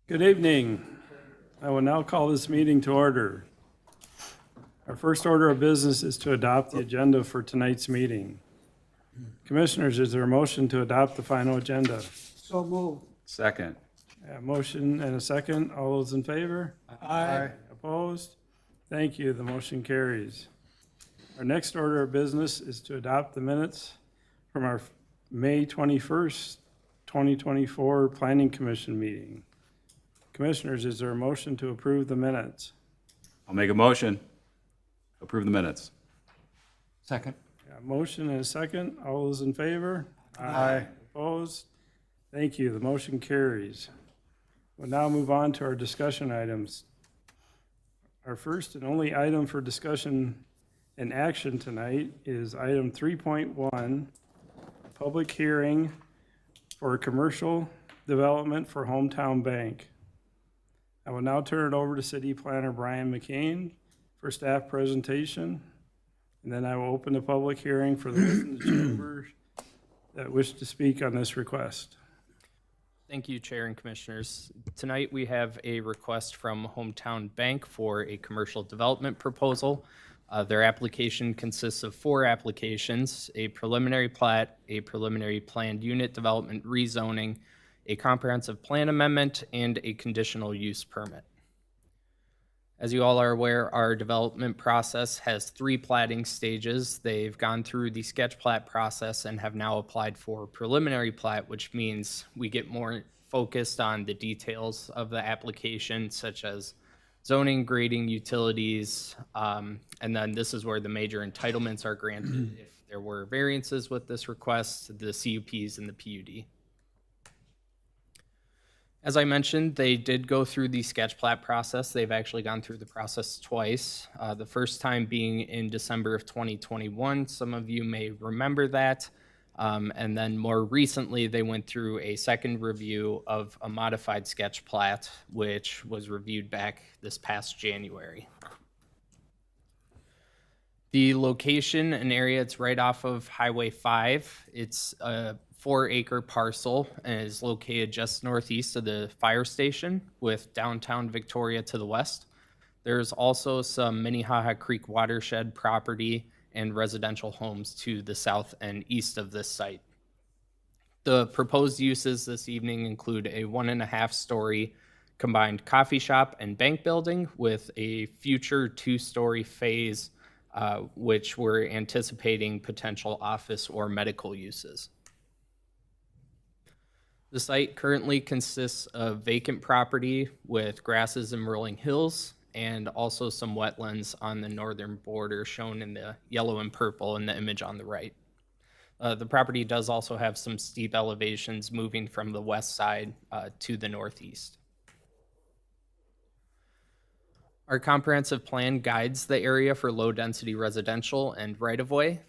Good evening. I will now call this meeting to order. Our first order of business is to adopt the agenda for tonight's meeting. Commissioners, is there a motion to adopt the final agenda? So moved. Second. A motion and a second. All those in favor? Aye. Opposed? Thank you. The motion carries. Our next order of business is to adopt the minutes from our May 21st, 2024 Planning Commission meeting. Commissioners, is there a motion to approve the minutes? I'll make a motion. Approve the minutes. Second. A motion and a second. All those in favor? Aye. Opposed? Thank you. The motion carries. We'll now move on to our discussion items. Our first and only item for discussion and action tonight is item 3.1, public hearing for commercial development for Hometown Bank. I will now turn it over to City Planner Brian McCain for staff presentation, and then I will open the public hearing for those in the chamber that wish to speak on this request. Thank you, Chair and Commissioners. Tonight we have a request from Hometown Bank for a commercial development proposal. Their application consists of 4 applications: a preliminary plat, a preliminary planned unit development rezoning, a comprehensive plan amendment, and a conditional use permit. As you all are aware, our development process has 3 platting stages. They've gone through the sketch plat process and have now applied for preliminary plat, which means we get more focused on the details of the application, such as zoning, grading, utilities, and then this is where the major entitlements are granted if there were variances with this request, the CUPs and the PUD. As I mentioned, they did go through the sketch plat process. They've actually gone through the process twice. The first time being in December of 2021. Some of you may remember that. And then more recently, they went through a second review of a modified sketch plat, which was reviewed back this past January. The location, an area, it's right off of Highway 5. It's a 4-acre parcel and is located just northeast of the fire station with downtown Victoria to the west. There's also some Minnehaha Creek watershed property and residential homes to the south and east of this site. The proposed uses this evening include a 1.5-story combined coffee shop and bank building with a future 2-story phase, which we're anticipating potential office or medical uses. The site currently consists of vacant property with grasses and rolling hills, and also some wetlands on the northern border shown in the yellow and purple in the image on the right. The property does also have some steep elevations moving from the west side to the northeast. Our comprehensive plan guides the area for low-density residential and right-of-way.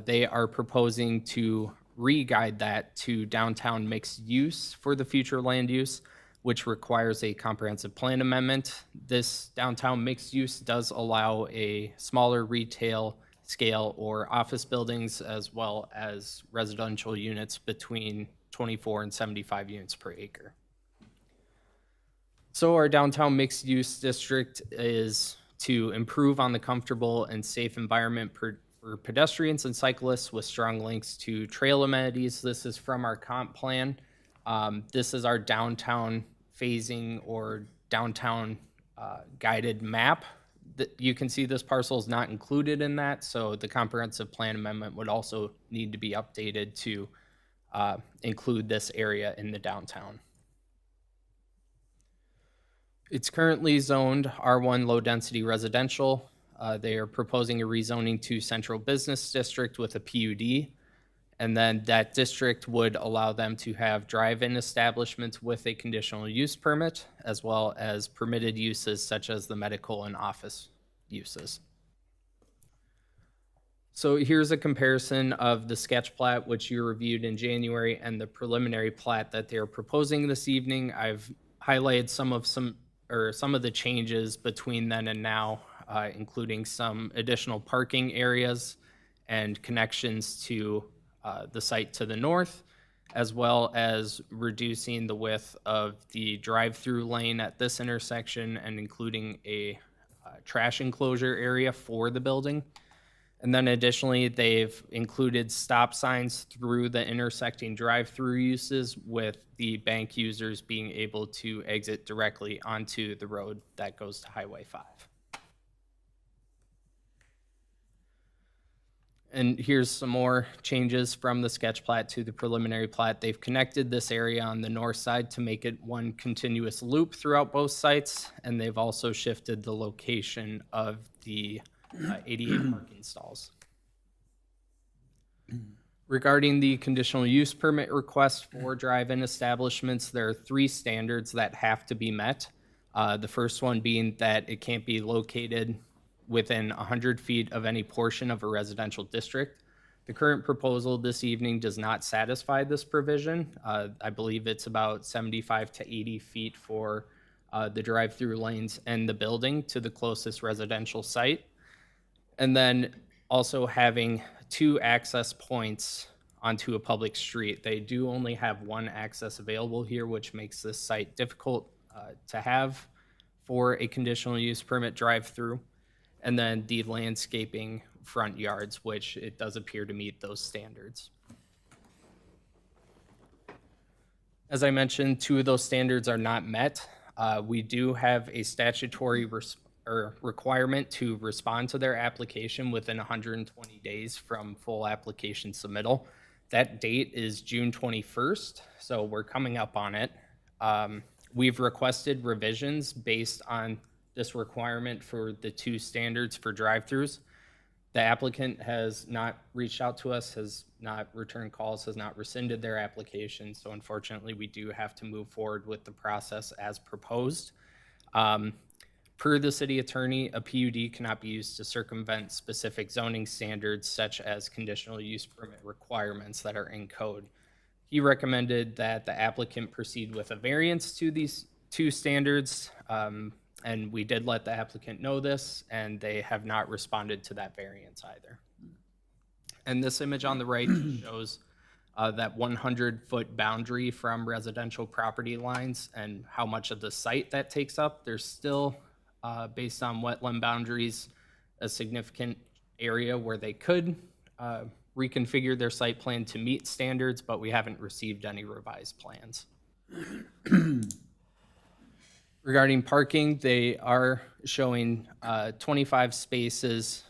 They are proposing to re-guide that to downtown mixed use for the future land use, which requires a comprehensive plan amendment. This downtown mixed use does allow a smaller retail scale or office buildings as well as residential units between 24 and 75 units per acre. So our downtown mixed use district is to improve on the comfortable and safe environment for pedestrians and cyclists with strong links to trail amenities. This is from our comp plan. This is our downtown phasing or downtown guided map. You can see this parcel is not included in that, so the comprehensive plan amendment would also need to be updated to include this area in the downtown. It's currently zoned R1 low density residential. They are proposing a rezoning to Central Business District with a PUD, and then that district would allow them to have drive-in establishments with a conditional use permit, as well as permitted uses such as the medical and office uses. So here's a comparison of the sketch plat, which you reviewed in January, and the preliminary plat that they're proposing this evening. I've highlighted some of the changes between then and now, including some additional parking areas and connections to the site to the north, as well as reducing the width of the drive-through lane at this intersection and including a trash enclosure area for the building. And then additionally, they've included stop signs through the intersecting drive-through uses, with the bank users being able to exit directly onto the road that goes to Highway 5. And here's some more changes from the sketch plat to the preliminary plat. They've connected this area on the north side to make it one continuous loop throughout both sites, and they've also shifted the location of the 88 parking stalls. Regarding the conditional use permit request for drive-in establishments, there are 3 standards that have to be met. The first one being that it can't be located within 100 feet of any portion of a residential district. The current proposal this evening does not satisfy this provision. I believe it's about 75 to 80 feet for the drive-through lanes and the building to the closest residential site. And then also having 2 access points onto a public street. They do only have 1 access available here, which makes this site difficult to have for a conditional use permit drive-through. And then the landscaping front yards, which it does appear to meet those standards. As I mentioned, 2 of those standards are not met. We do have a statutory requirement to respond to their application within 120 days from full application submittal. That date is June 21st, so we're coming up on it. We've requested revisions based on this requirement for the 2 standards for drive-throughs. The applicant has not reached out to us, has not returned calls, has not rescinded their application, so unfortunately we do have to move forward with the process as proposed. Per the city attorney, a PUD cannot be used to circumvent specific zoning standards such as conditional use permit requirements that are in code. He recommended that the applicant proceed with a variance to these 2 standards, and we did let the applicant know this, and they have not responded to that variance either. And this image on the right shows that 100-foot boundary from residential property lines and how much of the site that takes up. There's still, based on wetland boundaries, a significant area where they could reconfigure their site plan to meet standards, but we haven't received any revised plans. Regarding parking, they are showing 25 spaces,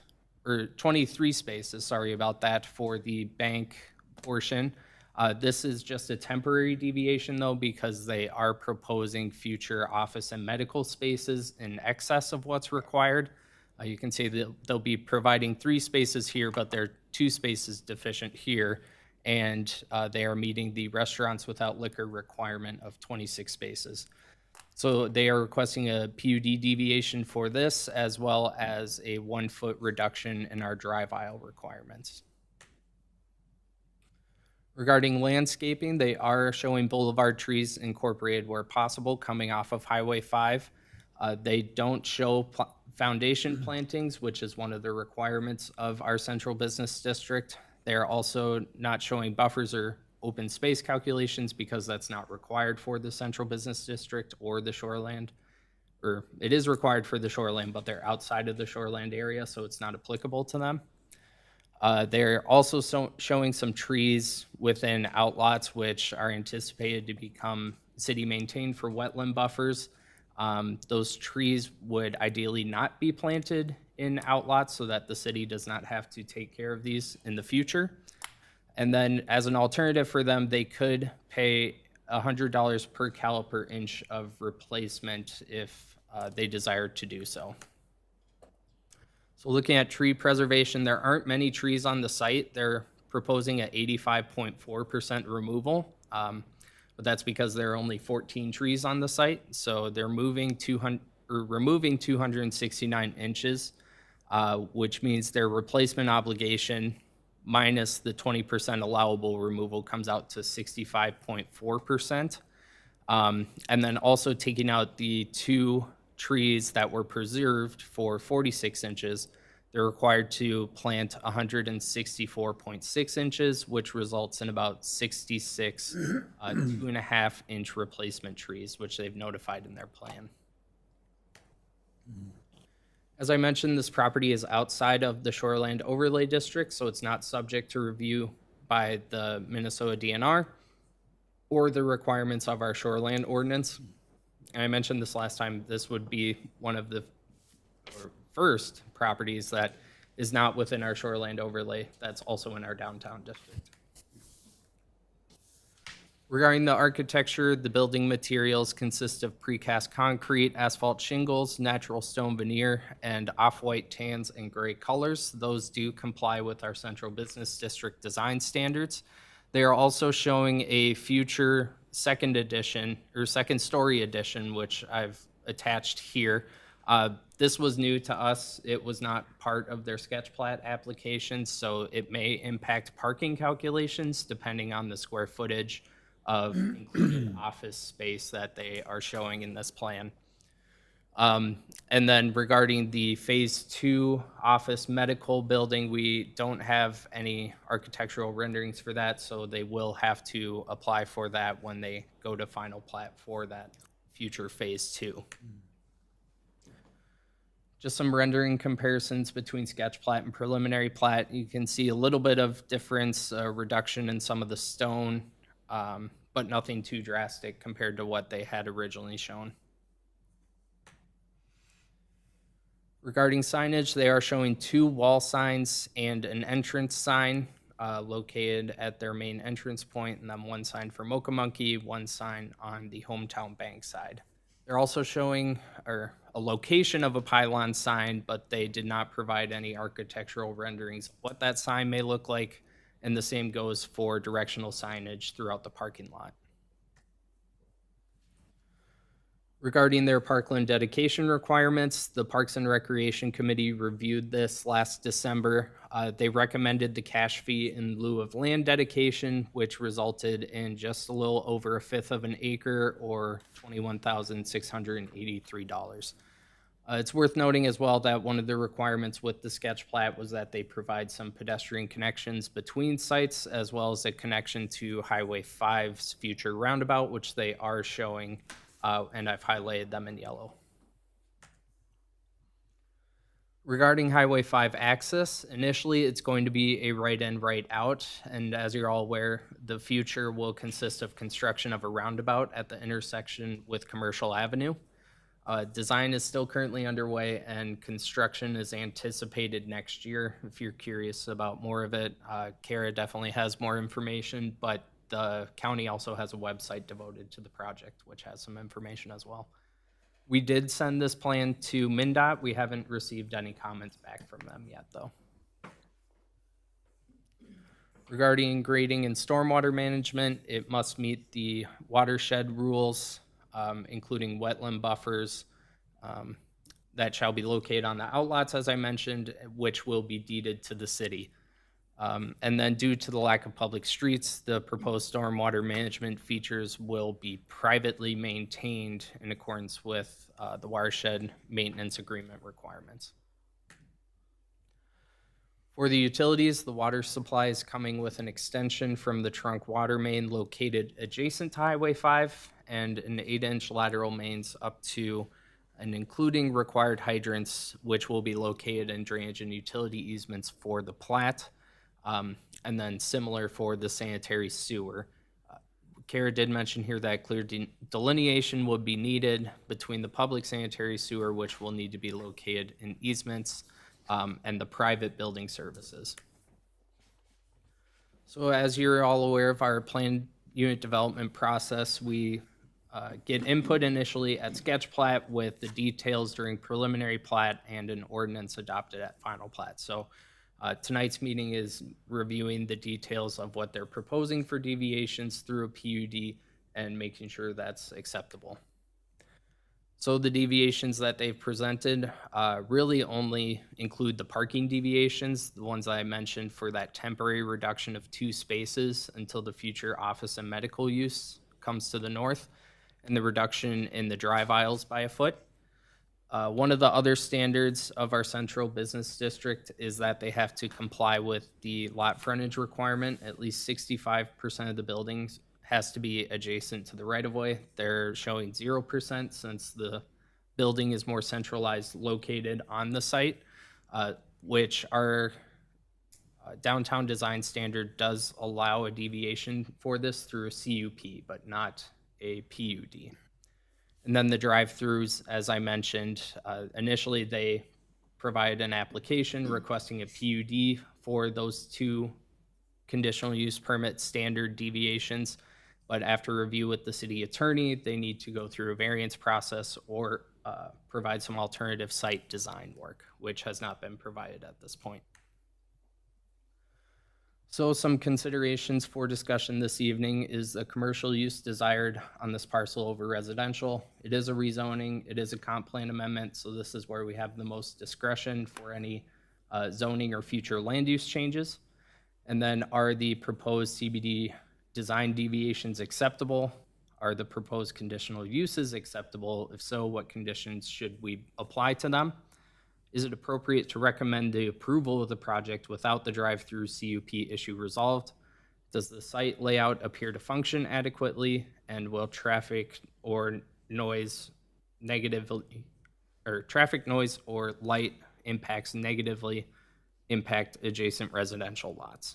or 23 spaces, sorry about that, for the bank portion. This is just a temporary deviation though, because they are proposing future office and medical spaces in excess of what's required. You can see that they'll be providing 3 spaces here, but there are 2 spaces deficient here, and they are meeting the restaurants without liquor requirement of 26 spaces. So they are requesting a PUD deviation for this, as well as a 1-foot reduction in our drive aisle requirements. Regarding landscaping, they are showing boulevard trees incorporated where possible coming off of Highway 5. They don't show foundation plantings, which is one of the requirements of our central business district. They are also not showing buffers or open space calculations because that's not required for the central business district or the shoreland. Or it is required for the shoreland, but they're outside of the shoreland area, so it's not applicable to them. They're also showing some trees within outlots, which are anticipated to become city maintained for wetland buffers. Those trees would ideally not be planted in outlots so that the city does not have to take care of these in the future. And then as an alternative for them, they could pay $100 per caliper inch of replacement if they desire to do so. So looking at tree preservation, there aren't many trees on the site. They're proposing at 85.4% removal, but that's because there are only 14 trees on the site. So they're removing 269 inches, which means their replacement obligation minus the 20% allowable removal comes out to 65.4%. And then also taking out the 2 trees that were preserved for 46 inches, They're required to plant 164.6 inches, which results in about 66 2.5-inch replacement trees, which they've notified in their plan. As I mentioned, this property is outside of the Shoreland Overlay District, so it's not subject to review by the Minnesota DNR or the requirements of our shoreland ordinance. And I mentioned this last time, this would be one of the first properties that is not within our shoreland overlay that's also in our downtown district. Regarding the architecture, the building materials consist of precast concrete, asphalt shingles, natural stone veneer, and off-white tans and gray colors. Those do comply with our central business district design standards. They are also showing a future second story addition, which I've attached here. This was new to us. It was not part of their sketch plat application, so it may impact parking calculations depending on the square footage of included office space that they are showing in this plan. And then regarding the Phase 2 office medical building, we don't have any architectural renderings for that, so they will have to apply for that when they go to final plat for that future Phase 2. Just some rendering comparisons between sketch plat and preliminary plat. You can see a little bit of difference, reduction in some of the stone, but nothing too drastic compared to what they had originally shown. Regarding signage, they are showing 2 wall signs and an entrance sign located at their main entrance point, and then 1 sign for Mocha Monkey, 1 sign on the Hometown Bank side. They're also showing a location of a pylon sign, but they did not provide any architectural renderings of what that sign may look like, and the same goes for directional signage throughout the parking lot. Regarding their parkland dedication requirements, the Parks and Recreation Committee reviewed this last December. They recommended the cash fee in lieu of land dedication, which resulted in just a little over 1/5 of an acre, or $21,683. It's worth noting as well that one of the requirements with the sketch plat was that they provide some pedestrian connections between sites, as well as a connection to Highway 5's future roundabout, which they are showing, and I've highlighted them in yellow. Regarding Highway 5 access, initially it's going to be a right in, right out, and as you're all aware, the future will consist of construction of a roundabout at the intersection with Commercial Avenue. Design is still currently underway, and construction is anticipated next year. If you're curious about more of it, Kara definitely has more information, but the county also has a website devoted to the project, which has some information as well. We did send this plan to MnDOT. We haven't received any comments back from them yet, though. Regarding grading and stormwater management, it must meet the watershed rules, including wetland buffers that shall be located on the outlots, as I mentioned, which will be deeded to the city. And then due to the lack of public streets, the proposed stormwater management features will be privately maintained in accordance with the watershed maintenance agreement requirements. For the utilities, the water supply is coming with an extension from the trunk water main located adjacent to Highway 5 and an 8-inch lateral mains up to and including required hydrants, which will be located in drainage and utility easements for the plat. And then similar for the sanitary sewer. Kara did mention here that clear delineation would be needed between the public sanitary sewer, which will need to be located in easements, and the private building services. So as you're all aware of our planned unit development process, we get input initially at sketch plat with the details during preliminary plat and an ordinance adopted at final plat. So tonight's meeting is reviewing the details of what they're proposing for deviations through a PUD and making sure that's acceptable. So the deviations that they've presented really only include the parking deviations, the ones I mentioned for that temporary reduction of 2 spaces until the future office and medical use comes to the north, and the reduction in the drive aisles by 1 foot. One of the other standards of our central business district is that they have to comply with the lot frontage requirement. At least 65% of the buildings has to be adjacent to the right-of-way. They're showing 0% since the building is more centralized, located on the site, which our downtown design standard does allow a deviation for this through a CUP, but not a PUD. And then the drive-throughs, as I mentioned, initially they provide an application requesting a PUD for those two conditional use permit standard deviations. But after review with the city attorney, they need to go through a variance process or provide some alternative site design work, which has not been provided at this point. So some considerations for discussion this evening is the commercial use desired on this parcel over residential. It is a rezoning, it is a comp plan amendment, so this is where we have the most discretion for any zoning or future land use changes. And then are the proposed CBD design deviations acceptable? Are the proposed conditional uses acceptable? If so, what conditions should we apply to them? Is it appropriate to recommend the approval of the project without the drive-through CUP issue resolved? Does the site layout appear to function adequately? And will traffic or noise or light impacts negatively impact adjacent residential lots?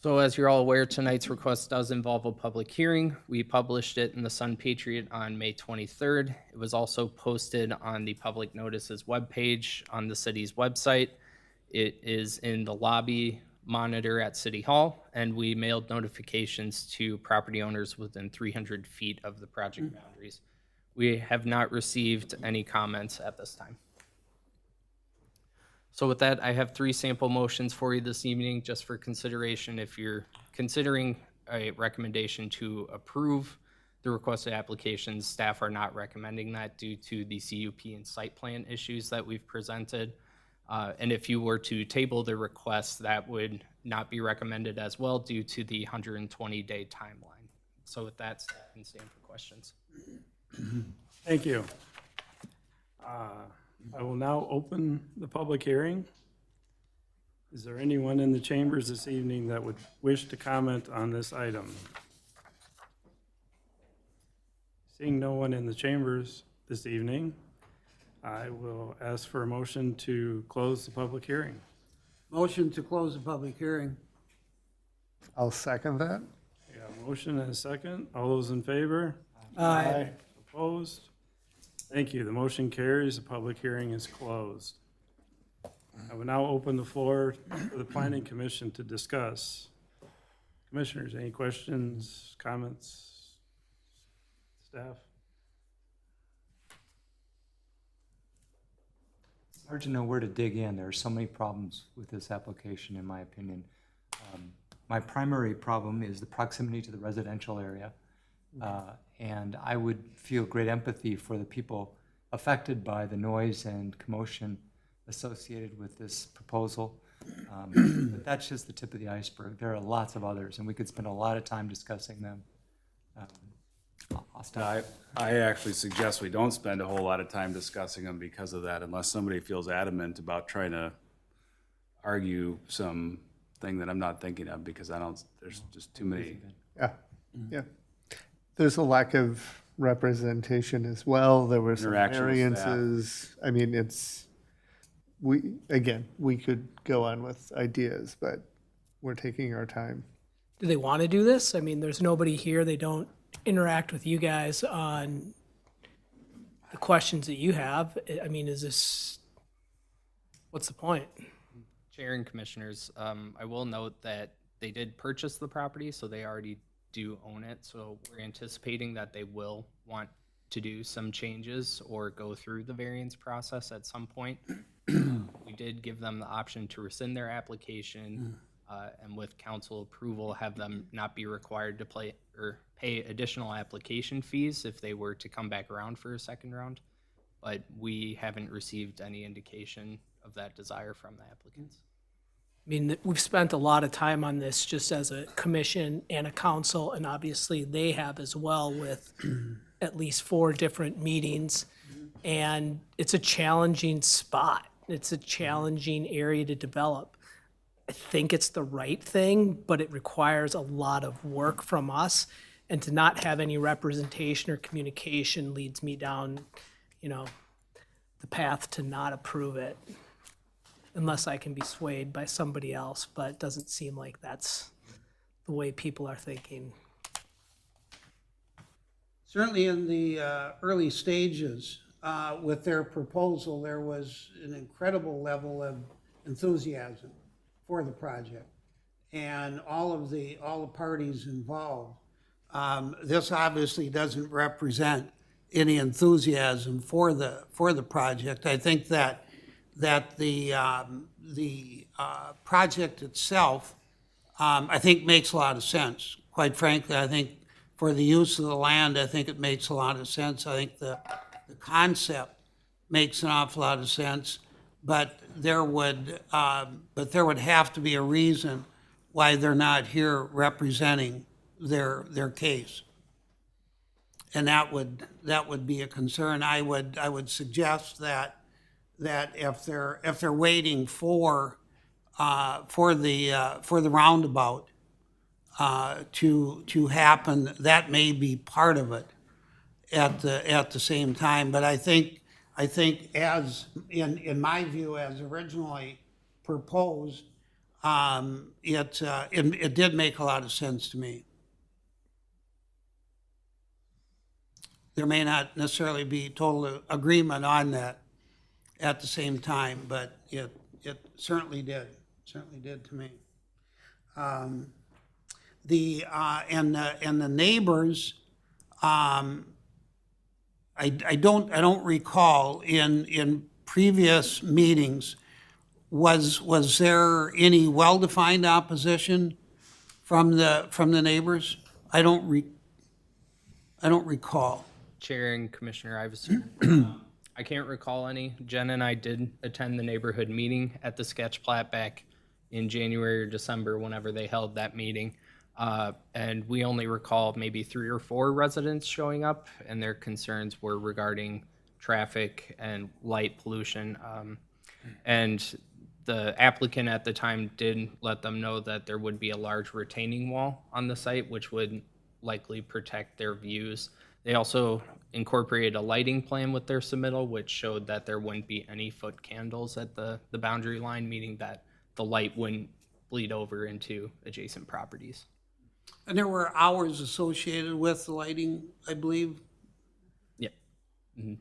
So as you're all aware, tonight's request does involve a public hearing. We published it in the Sun Patriot on May 23rd. It was also posted on the public notices webpage on the city's website. It is in the lobby monitor at City Hall, and we mailed notifications to property owners within 300 feet of the project boundaries. We have not received any comments at this time. So with that, I have 3 sample motions for you this evening, just for consideration. If you're considering a recommendation to approve the requested applications, staff are not recommending that due to the CUP and site plan issues that we've presented. And if you were to table the request, that would not be recommended as well due to the 120-day timeline. So with that, staff can stand for questions. Thank you. I will now open the public hearing. Is there anyone in the chambers this evening that would wish to comment on this item? Seeing no one in the chambers this evening, I will ask for a motion to close the public hearing. Motion to close the public hearing. I'll second that. I got a motion and a second. All those in favor? Aye. Opposed? Thank you. The motion carries. The public hearing is closed. I will now open the floor for the Planning Commission to discuss. Commissioners, any questions, comments? Staff? It's hard to know where to dig in. There are so many problems with this application, in my opinion. My primary problem is the proximity to the residential area. And I would feel great empathy for the people affected by the noise and commotion associated with this proposal. But that's just the tip of the iceberg. There are lots of others, and we could spend a lot of time discussing them. I'll stop. I actually suggest we don't spend a whole lot of time discussing them because of that, unless somebody feels adamant about trying to argue something that I'm not thinking of, because there's just too many. Yeah, yeah. There's a lack of representation as well. There were some Interaction with staff. variances. I mean, we could go on with ideas, but we're taking our time. Do they want to do this? I mean, there's nobody here. They don't interact with you guys on the questions that you have. I mean, what's the point? Chair and Commissioners, I will note that they did purchase the property, so they already do own it. So we're anticipating that they will want to do some changes or go through the variance process at some point. We did give them the option to rescind their application, and with council approval, have them not be required to pay additional application fees if they were to come back around for a second round. But we haven't received any indication of that desire from the applicants. I mean, we've spent a lot of time on this just as a commission and a council, and obviously they have as well with at least 4 different meetings. And it's a challenging spot. It's a challenging area to develop. I think it's the right thing, but it requires a lot of work from us. And to not have any representation or communication leads me down, the path to not approve it. Unless I can be swayed by somebody else, but it doesn't seem like that's the way people are thinking. Certainly in the early stages with their proposal, there was an incredible level of enthusiasm for the project. And all the parties involved. This obviously doesn't represent any enthusiasm for the project. I think that the project itself, I think makes a lot of sense. Quite frankly, I think for the use of the land, I think it makes a lot of sense. I think the concept makes an awful lot of sense, but there would have to be a reason why they're not here representing their case. And that would be a concern. I would suggest that if they're waiting for the roundabout to happen, that may be part of it at the same time. But I think as in my view, as originally proposed, it did make a lot of sense to me. There may not necessarily be total agreement on that at the same time, but it certainly did to me. The neighbors, I don't recall in previous meetings, was there any well-defined opposition from the neighbors? I don't recall. Chair and Commissioner Iverson, I can't recall any. Jen and I did attend the neighborhood meeting at the sketch plat back in January or December, whenever they held that meeting. And we only recall maybe 3 or 4 residents showing up, and their concerns were regarding traffic and light pollution. And the applicant at the time did let them know that there would be a large retaining wall on the site, which would likely protect their views. They also incorporated a lighting plan with their submittal, which showed that there wouldn't be any foot candles at the boundary line, meaning that the light wouldn't bleed over into adjacent properties. And there were hours associated with the lighting, I believe. Yep. Mhm.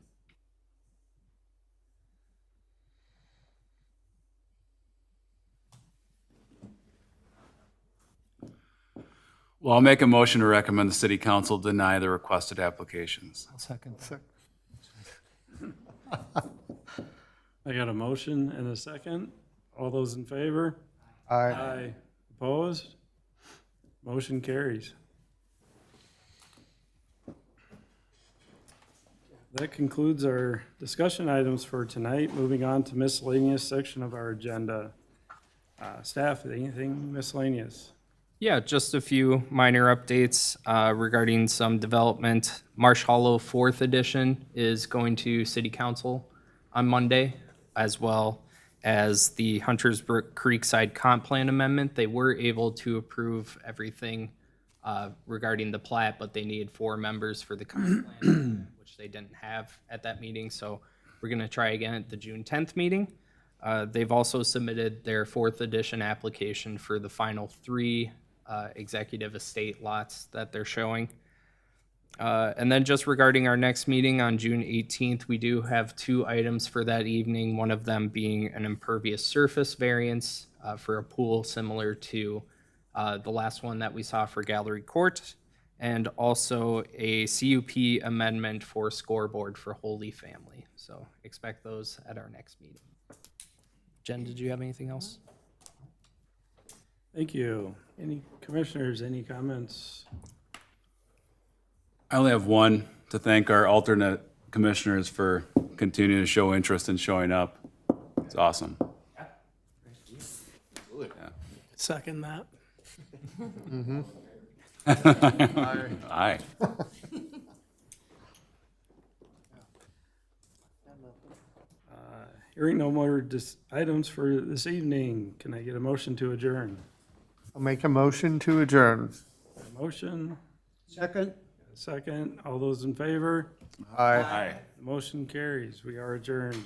Well, I'll make a motion to recommend the city council deny the requested applications. I'll second. I got a motion and a second. All those in favor? Aye. Opposed? Motion carries. That concludes our discussion items for tonight. Moving on to miscellaneous section of our agenda. Staff, anything miscellaneous? Yeah, just a few minor updates regarding some development. Marsh Hollow 4th edition is going to City Council on Monday, as well as the Hunters Brook Creekside Comp Plan Amendment. They were able to approve everything regarding the plat, but they needed 4 members for the comp plan, which they didn't have at that meeting. So we're going to try again at the June 10th meeting. They've also submitted their 4th edition application for the final 3 executive estate lots that they're showing. And then just regarding our next meeting on June 18th, we do have 2 items for that evening, one of them being an impervious surface variance for a pool similar to the last one that we saw for Gallery Court, and also a CUP amendment for scoreboard for Holy Family. So expect those at our next meeting. Jen, did you have anything else? Thank you. Any commissioners, any comments? I only have one, to thank our alternate commissioners for continuing to show interest and showing up. It's awesome. Second that. Aye. Hearing no more items for this evening, can I get a motion to adjourn? I'll make a motion to adjourn. Motion, Second? second, all those in favor? Aye. Aye. The motion carries. We are adjourned.